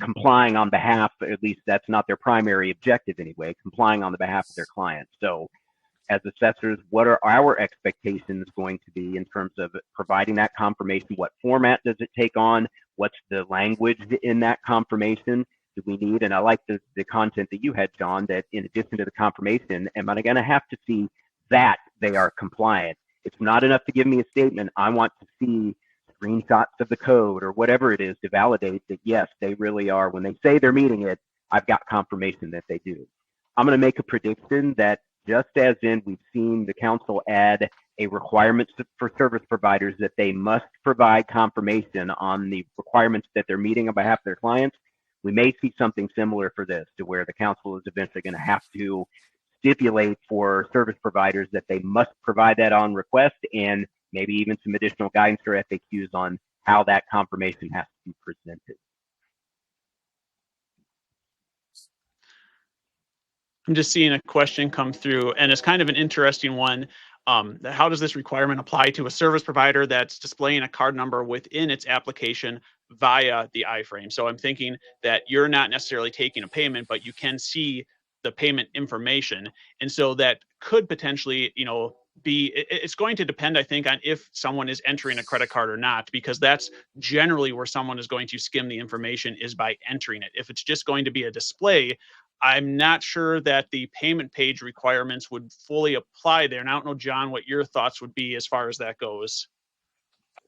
complying on behalf, at least that's not their primary objective anyway, complying on the behalf of their clients. So as assessors, what are our expectations going to be in terms of providing that confirmation? What format does it take on? What's the language in that confirmation do we need? And I like the content that you had, John, that in addition to the confirmation, am I going to have to see that they are compliant? It's not enough to give me a statement. I want to see screenshots of the code or whatever it is to validate that, yes, they really are. When they say they're meeting it, I've got confirmation that they do. I'm going to make a prediction that just as in we've seen the council add a requirement for service providers that they must provide confirmation on the requirements that they're meeting on behalf of their clients, we may see something similar for this, to where the council is eventually going to have to stipulate for service providers that they must provide that on request, and maybe even some additional guidance or FAQs on how that confirmation has to be presented. I'm just seeing a question come through, and it's kind of an interesting one. How does this requirement apply to a service provider that's displaying a card number within its application via the iframe? So I'm thinking that you're not necessarily taking a payment, but you can see the payment information. And so that could potentially, it's going to depend, I think, on if someone is entering a credit card or not, because that's generally where someone is going to skim the information, is by entering it. If it's just going to be a display, I'm not sure that the payment page requirements would fully apply there. And I don't know, John, what your thoughts would be as far as that goes.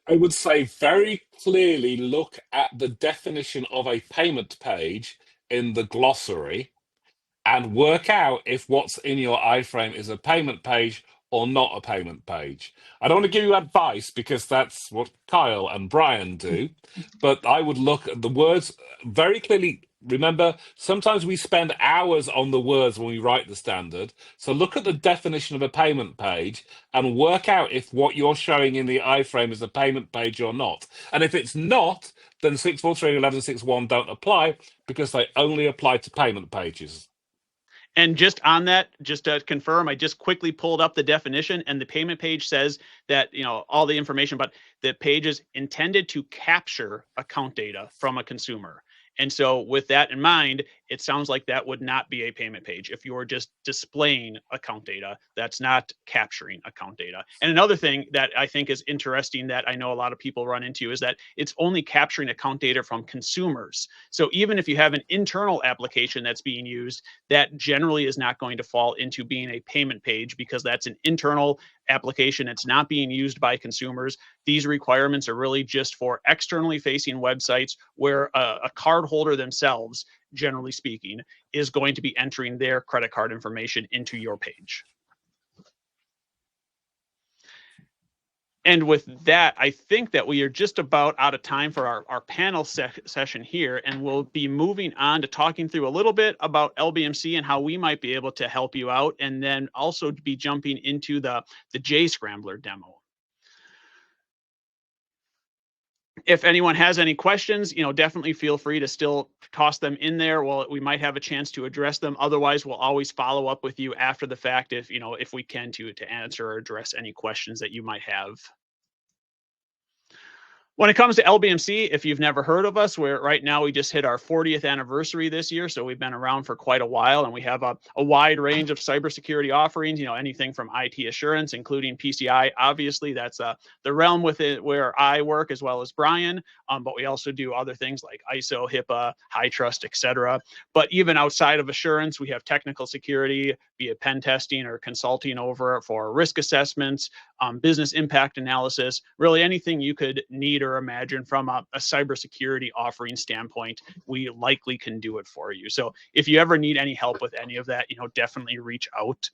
I would say very clearly look at the definition of a payment page in the glossary and work out if what's in your iframe is a payment page or not a payment page. I don't want to give you advice because that's what Kyle and Brian do, but I would look at the words very clearly. Remember, sometimes we spend hours on the words when we write the standard. So look at the definition of a payment page and work out if what you're showing in the iframe is a payment page or not. And if it's not, then 643 and 1161 don't apply because they only apply to payment pages. And just on that, just to confirm, I just quickly pulled up the definition, and the payment page says that, all the information, but the page is intended to capture account data from a consumer. And so with that in mind, it sounds like that would not be a payment page. If you're just displaying account data, that's not capturing account data. And another thing that I think is interesting that I know a lot of people run into is that it's only capturing account data from consumers. So even if you have an internal application that's being used, that generally is not going to fall into being a payment page because that's an internal application. It's not being used by consumers. These requirements are really just for externally facing websites where a card holder themselves, generally speaking, is going to be entering their credit card information into your page. And with that, I think that we are just about out of time for our panel session here, and we'll be moving on to talking through a little bit about LBMC and how we might be able to help you out, and then also to be jumping into the Jscrambler demo. If anyone has any questions, definitely feel free to still toss them in there. Well, we might have a chance to address them. Otherwise, we'll always follow up with you after the fact if we can to answer or address any questions that you might have. When it comes to LBMC, if you've never heard of us, right now we just hit our 40th anniversary this year, so we've been around for quite a while, and we have a wide range of cybersecurity offerings. Anything from IT assurance, including PCI. Obviously, that's the realm within where I work, as well as Brian. But we also do other things like ISO, HIPAA, high trust, etc. But even outside of assurance, we have technical security, be it pen testing or consulting over for risk assessments, business impact analysis, really anything you could need or imagine from a cybersecurity offering standpoint, we likely can do it for you. So if you ever need any help with any of that, definitely reach out.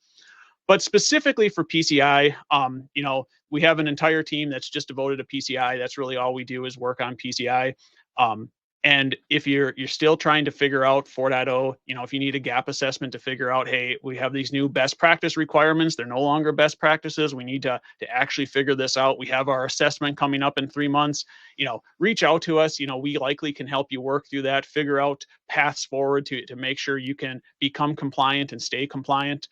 But specifically for PCI, we have an entire team that's just devoted to PCI. That's really all we do is work on PCI. And if you're still trying to figure out 4.0, if you need a gap assessment to figure out, hey, we have these new best practice requirements, they're no longer best practices, we need to actually figure this out. We have our assessment coming up in 3 months. Reach out to us. We likely can help you work through that, figure out paths forward to make sure you can become compliant and stay compliant.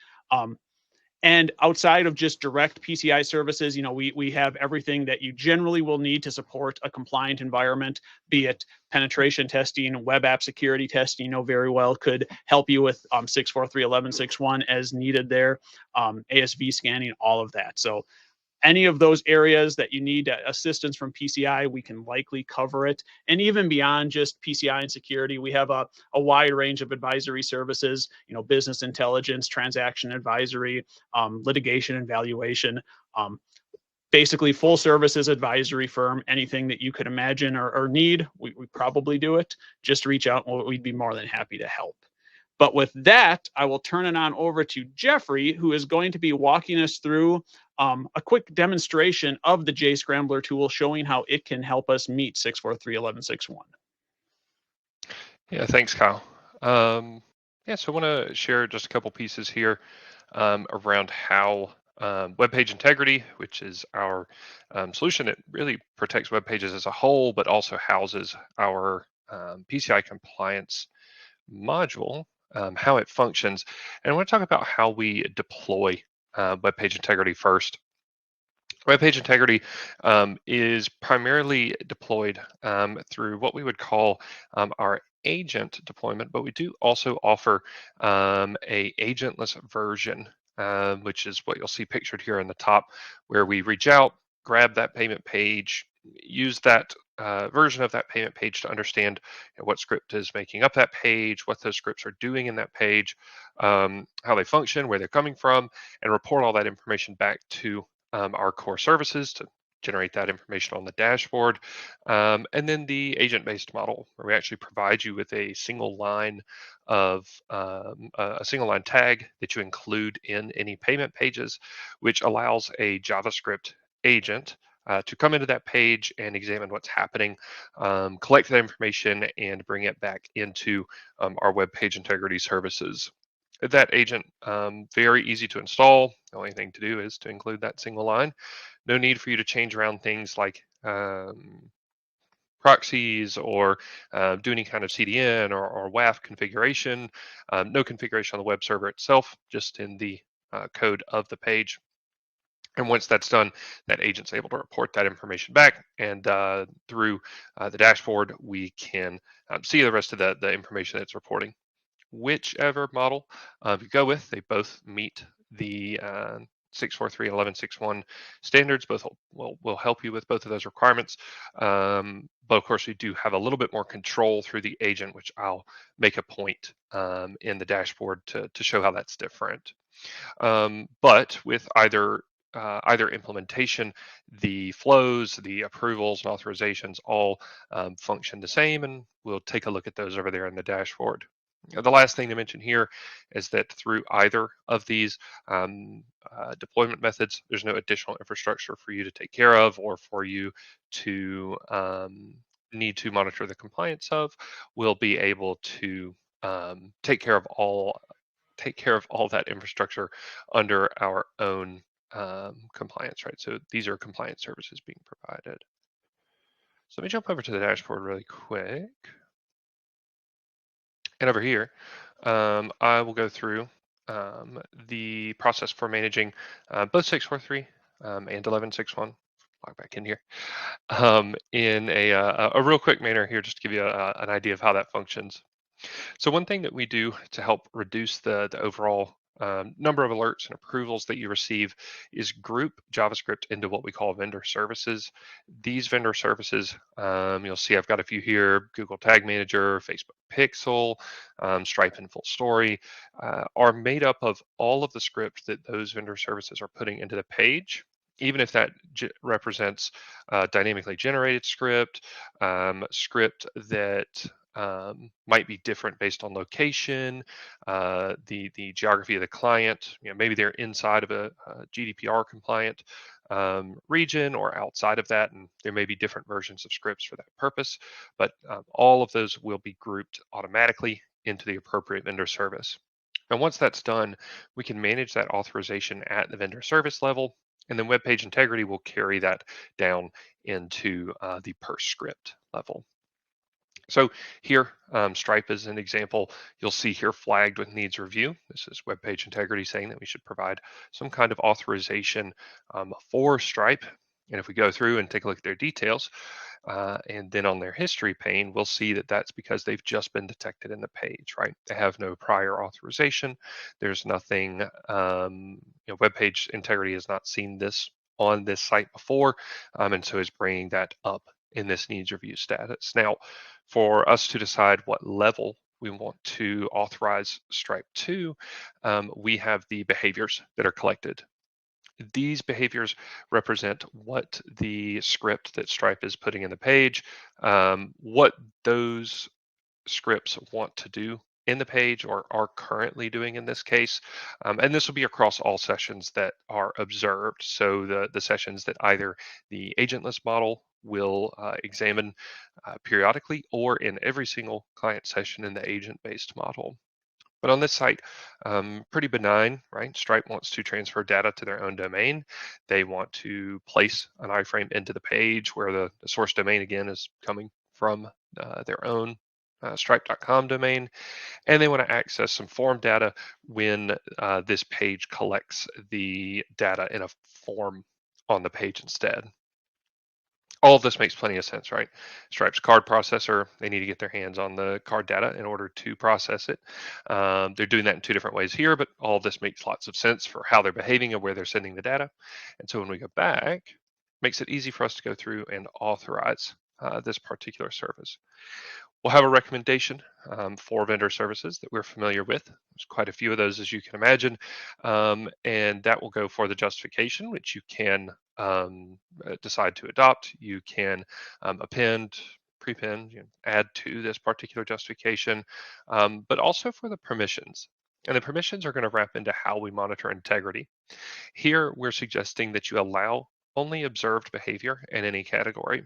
And outside of just direct PCI services, we have everything that you generally will need to support a compliant environment, be it penetration testing, web app security testing, very well could help you with 643.1161 as needed there, ASV scanning, all of that. So any of those areas that you need assistance from PCI, we can likely cover it. And even beyond just PCI and security, we have a wide range of advisory services, business intelligence, transaction advisory, litigation and valuation, basically full services advisory firm. Anything that you could imagine or need, we probably do it. Just reach out and we'd be more than happy to help. But with that, I will turn it on over to Jeffrey, who is going to be walking us through a quick demonstration of the Jscrambler tool, showing how it can help us meet 643.1161. Yeah, thanks, Kyle. So I want to share just a couple pieces here around how Webpage Integrity, which is our solution that really protects web pages as a whole, but also houses our PCI compliance module, how it functions. And I want to talk about how we deploy Webpage Integrity first. Webpage Integrity is primarily deployed through what we would call our agent deployment, but we do also offer a agentless version, which is what you'll see pictured here in the top, where we reach out, grab that payment page, use that version of that payment page to understand what script is making up that page, what those scripts are doing in that page, how they function, where they're coming from, and report all that information back to our core services to generate that information on the dashboard. And then the agent-based model, where we actually provide you with a single line of a single line tag that you include in any payment pages, which allows a JavaScript agent to come into that page and examine what's happening, collect that information, and bring it back into our web page integrity services. That agent, very easy to install. The only thing to do is to include that single line. No need for you to change around things like proxies or do any kind of CDN or WAF configuration. No configuration on the web server itself, just in the code of the page. And once that's done, that agent's able to report that information back, and through the dashboard, we can see the rest of the information that's reporting. Whichever model you go with, they both meet the 643 and 1161 standards. Both will help you with both of those requirements. But of course, we do have a little bit more control through the agent, which I'll make a point in the dashboard to show how that's different. But with either implementation, the flows, the approvals, and authorizations all function the same, and we'll take a look at those over there in the dashboard. The last thing to mention here is that through either of these deployment methods, there's no additional infrastructure for you to take care of or for you to need to monitor the compliance of. We'll be able to take care of all that infrastructure under our own compliance, right? So these are compliance services being provided. So let me jump over to the dashboard really quick. And over here, I will go through the process for managing both 643 and 1161. Log back in here in a real quick manner here, just to give you an idea of how that functions. So one thing that we do to help reduce the overall number of alerts and approvals that you receive is group JavaScript into what we call vendor services. These vendor services, you'll see I've got a few here: Google Tag Manager, Facebook Pixel, Stripe and Full Story, are made up of all of the scripts that those vendor services are putting into the page. Even if that represents dynamically generated script, script that might be different based on location, the geography of the client. Maybe they're inside of a GDPR compliant region or outside of that, and there may be different versions of scripts for that purpose. But all of those will be grouped automatically into the appropriate vendor service. And once that's done, we can manage that authorization at the vendor service level, and then Web Page Integrity will carry that down into the per script level. So here, Stripe is an example. You'll see here flagged with needs review. This is Web Page Integrity saying that we should provide some kind of authorization for Stripe. And if we go through and take a look at their details, and then on their history pane, we'll see that that's because they've just been detected in the page, right? They have no prior authorization. There's nothing, Web Page Integrity has not seen this on this site before, and so is bringing that up in this needs review status. Now, for us to decide what level we want to authorize Stripe to, we have the behaviors that are collected. These behaviors represent what the script that Stripe is putting in the page, what those scripts want to do in the page or are currently doing in this case. And this will be across all sessions that are observed. So the sessions that either the agentless model will examine periodically or in every single client session in the agent-based model. But on this site, pretty benign, right? Stripe wants to transfer data to their own domain. They want to place an iframe into the page where the source domain, again, is coming from their own stripe.com domain. And they want to access some form data when this page collects the data in a form on the page instead. All of this makes plenty of sense, right? Stripe's card processor, they need to get their hands on the card data in order to process it. They're doing that in two different ways here, but all of this makes lots of sense for how they're behaving and where they're sending the data. And so when we go back, it makes it easy for us to go through and authorize this particular service. We'll have a recommendation for vendor services that we're familiar with. There's quite a few of those, as you can imagine, and that will go for the justification, which you can decide to adopt. You can append, prepend, add to this particular justification, but also for the permissions. And the permissions are going to wrap into how we monitor integrity. Here, we're suggesting that you allow only observed behavior in any category.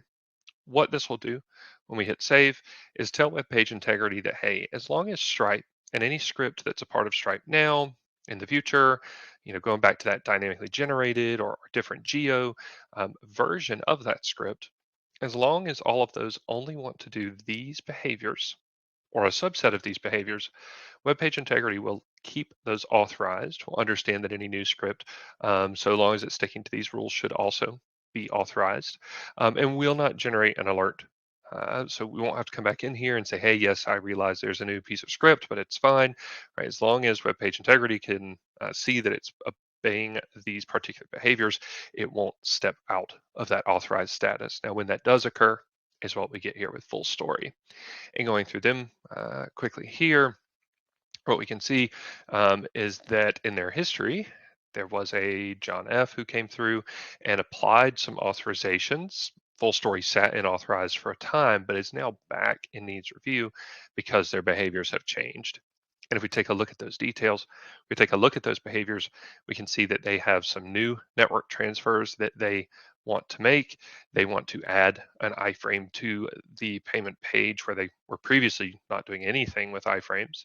What this will do when we hit save is tell web page integrity that, hey, as long as Stripe and any script that's a part of Stripe now, in the future, going back to that dynamically generated or different geo version of that script, as long as all of those only want to do these behaviors or a subset of these behaviors, web page integrity will keep those authorized. We'll understand that any new script, so long as it's sticking to these rules, should also be authorized, and will not generate an alert. So we won't have to come back in here and say, hey, yes, I realize there's a new piece of script, but it's fine, right? As long as web page integrity can see that it's obeying these particular behaviors, it won't step out of that authorized status. Now, when that does occur is what we get here with full story. And going through them quickly here, what we can see is that in their history, there was a John F. who came through and applied some authorizations. Full story sat and authorized for a time, but is now back in needs review because their behaviors have changed. And if we take a look at those details, we take a look at those behaviors, we can see that they have some new network transfers that they want to make. They want to add an iframe to the payment page where they were previously not doing anything with iframes.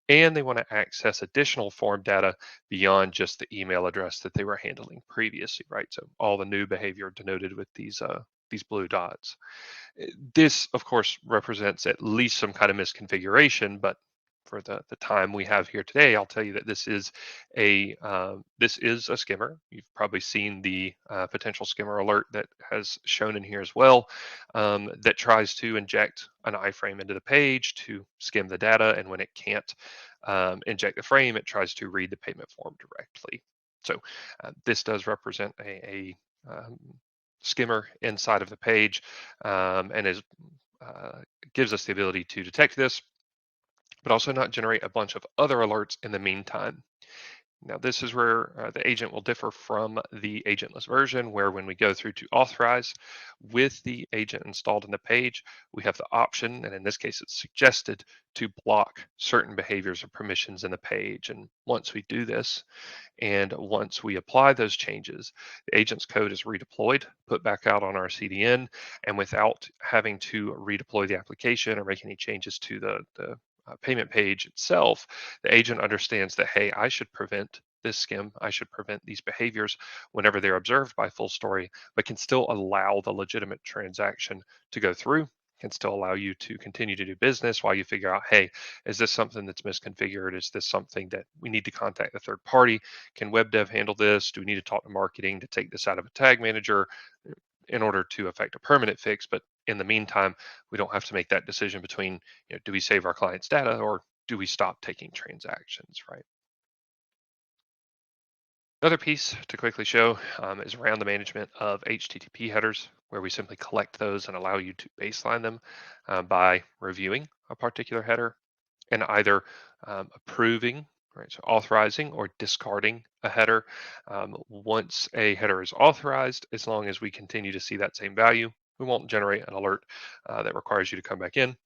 And they want to access additional form data beyond just the email address that they were handling previously, right? So all the new behavior denoted with these blue dots. This, of course, represents at least some kind of misconfiguration, but for the time we have here today, I'll tell you that this is a skimmer. You've probably seen the potential skimmer alert that has shown in here as well, that tries to inject an iframe into the page to skim the data, and when it can't inject the frame, it tries to read the payment form directly. So this does represent a skimmer inside of the page, and gives us the ability to detect this, but also not generate a bunch of other alerts in the meantime. Now, this is where the agent will differ from the agentless version, where when we go through to authorize with the agent installed in the page, we have the option, and in this case, it's suggested to block certain behaviors or permissions in the page. And once we do this, and once we apply those changes, the agent's code is redeployed, put back out on our CDN, and without having to redeploy the application or make any changes to the payment page itself, the agent understands that, hey, I should prevent this skim, I should prevent these behaviors whenever they're observed by full story, but can still allow the legitimate transaction to go through, can still allow you to continue to do business while you figure out, hey, is this something that's misconfigured? Is this something that we need to contact the third party? Can web dev handle this? Do we need to talk to marketing to take this out of a tag manager in order to affect a permanent fix? But in the meantime, we don't have to make that decision between, do we save our client's data or do we stop taking transactions, right? Another piece to quickly show is around the management of HTTP headers, where we simply collect those and allow you to baseline them by reviewing a particular header and either approving, right, so authorizing or discarding a header. Once a header is authorized, as long as we continue to see that same value, we won't generate an alert that requires you to come back in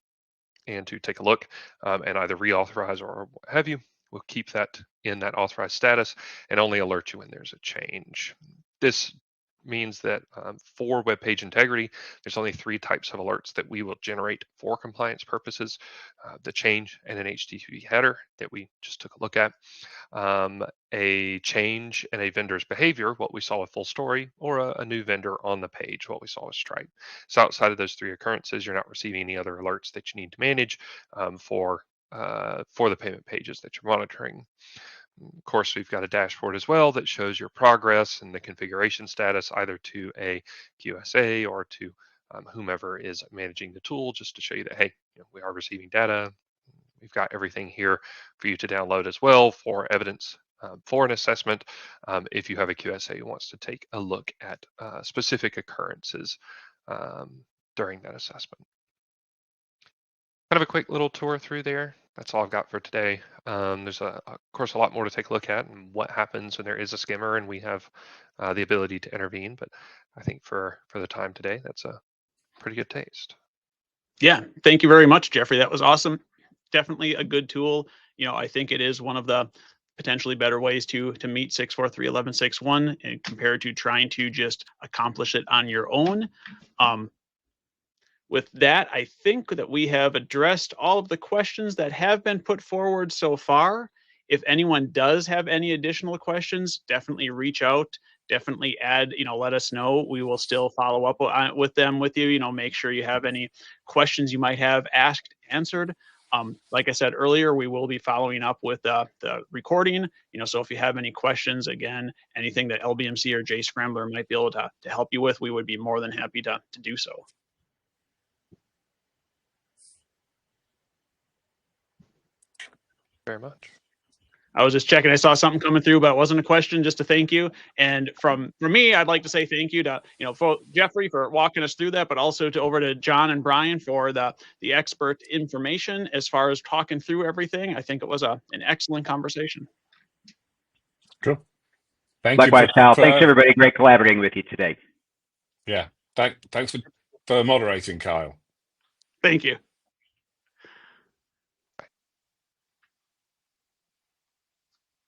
and to take a look and either reauthorize or what have you. We'll keep that in that authorized status and only alert you when there's a change. This means that for web page integrity, there's only 3 types of alerts that we will generate for compliance purposes: the change in an HTTP header that we just took a look at, a change in a vendor's behavior, what we saw with full story, or a new vendor on the page, what we saw with Stripe. So outside of those 3 occurrences, you're not receiving any other alerts that you need to manage for the payment pages that you're monitoring. Of course, we've got a dashboard as well that shows your progress and the configuration status either to a QSA or to whomever is managing the tool, just to show you that, hey, we are receiving data. We've got everything here for you to download as well for evidence for an assessment if you have a QSA who wants to take a look at specific occurrences during that assessment. Kind of a quick little tour through there. That's all I've got for today. There's, of course, a lot more to take a look at and what happens when there is a skimmer and we have the ability to intervene. But I think for the time today, that's a pretty good taste. Yeah, thank you very much, Jeffrey. That was awesome. Definitely a good tool. I think it is one of the potentially better ways to meet 643.11.6.1 and compared to trying to just accomplish it on your own. With that, I think that we have addressed all of the questions that have been put forward so far. If anyone does have any additional questions, definitely reach out. Definitely add, let us know. We will still follow up with them with you. Make sure you have any questions you might have asked, answered. Like I said earlier, we will be following up with the recording. So if you have any questions, again, anything that LBMC or Jscrambler might be able to help you with, we would be more than happy to do so. Very much. I was just checking. I saw something coming through, but it wasn't a question. Just to thank you. And from me, I'd like to say thank you to for Jeffrey for walking us through that, but also over to John and Brian for the expert information as far as talking through everything. I think it was an excellent conversation. Cool. Thank Likewise, you. Kyle. Thanks, everybody. Great collaborating with you today. Yeah. Thanks for moderating, Kyle. Thank you.